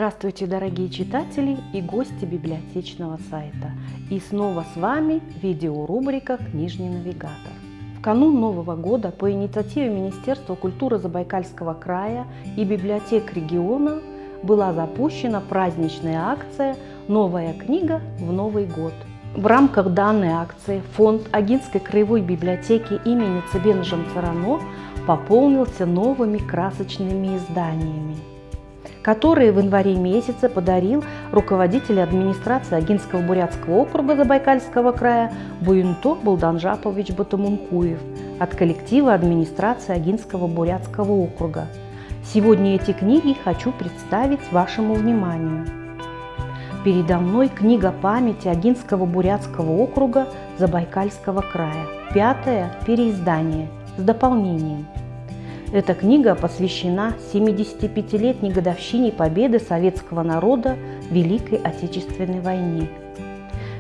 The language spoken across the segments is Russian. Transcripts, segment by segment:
Здравствуйте, дорогие читатели и гости библиотечного сайта. И снова с вами видеорубрика «Книжный навигатор». В канун Нового года по инициативе Министерства культуры Забайкальского края и библиотек региона была запущена праздничная акция «Новая книга в Новый год». В рамках данной акции фонд Агинской краевой библиотеки имени Цыбена Жамцарано пополнился новыми красочными изданиями, которые в январе месяце подарил руководитель администрации Агинского бурятского округа Забайкальского края Буюнто Булданжапович Батамункуев от коллектива администрации Агинского бурятского округа. Сегодня эти книги хочу представить вашему вниманию. Передо мной книга памяти Агинского бурятского округа Забайкальского края, 5-е переиздание с дополнением. Эта книга посвящена 75-летней годовщине победы советского народа в Великой Отечественной войне.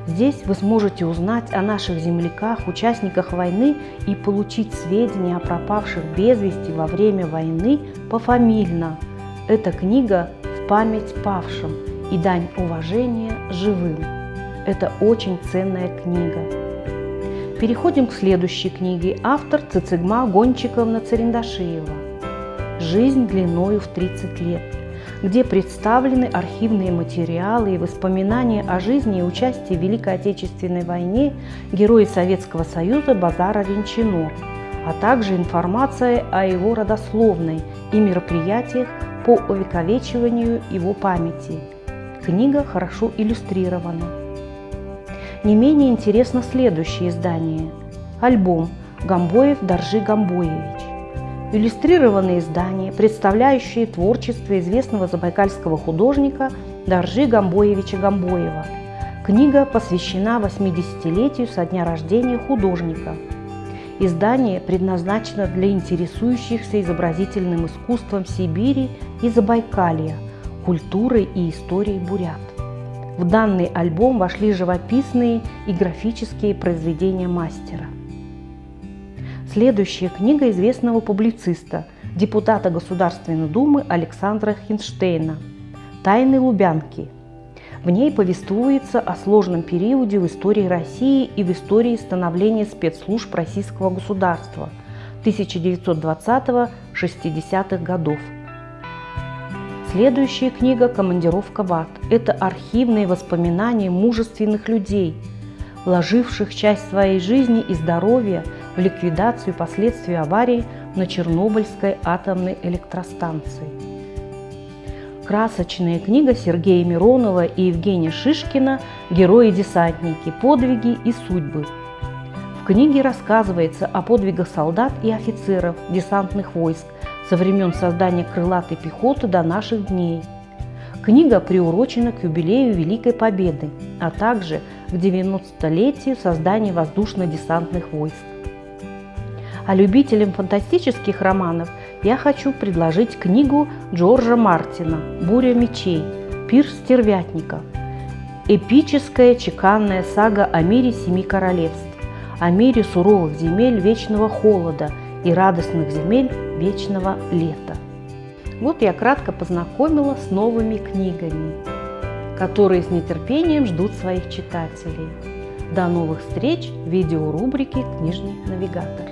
Здесь вы сможете узнать о наших земляках, участниках войны и получить сведения о пропавших без вести во время войны пофамильно. Эта книга в память павшим и дань уважения живым. Это очень ценная книга. Переходим к следующей книге. Автор Цицыгма Гончиковна Царендашиева «Жизнь длиною в 30 лет», где представлены архивные материалы и воспоминания о жизни и участии в Великой Отечественной войне героя Советского Союза Базара Венчино, а также информация о его родословной и мероприятиях по увековечиванию его памяти. Книга хорошо иллюстрирована. Не менее интересно следующее издание – альбом «Гамбоев Доржи Гамбоевич». Иллюстрированное издание, представляющее творчество известного забайкальского художника Доржи Гамбоевича Гамбоева. Книга посвящена 80-летию со дня рождения художника. Издание предназначено для интересующихся изобразительным искусством Сибири и Забайкалья, культурой и историей бурят. В данный альбом вошли живописные и графические произведения мастера. Следующая книга известного публициста, депутата Государственной Думы Александра Хинштейна «Тайны Лубянки». В ней повествуется о сложном периоде в истории России и в истории становления спецслужб российского государства 1920-60-х годов. Следующая книга «Командировка в ад». Это архивные воспоминания мужественных людей, вложивших часть своей жизни и здоровья в ликвидацию последствий аварии на Чернобыльской атомной электростанции. Красочная книга Сергея Миронова и Евгения Шишкина «Герои-десантники. Подвиги и судьбы». В книге рассказывается о подвигах солдат и офицеров десантных войск со времен создания крылатой пехоты до наших дней. Книга приурочена к юбилею Великой Победы, а также к 90-летию создания воздушно-десантных войск. А любителям фантастических романов я хочу предложить книгу Джорджа Мартина «Буря мечей. Пир стервятников». Эпическая чеканная сага о мире семи королевств, о мире суровых земель вечного холода и радостных земель вечного лета. Вот я кратко познакомила с новыми книгами, которые с нетерпением ждут своих читателей. До новых встреч в видеорубрике «Книжный навигатор».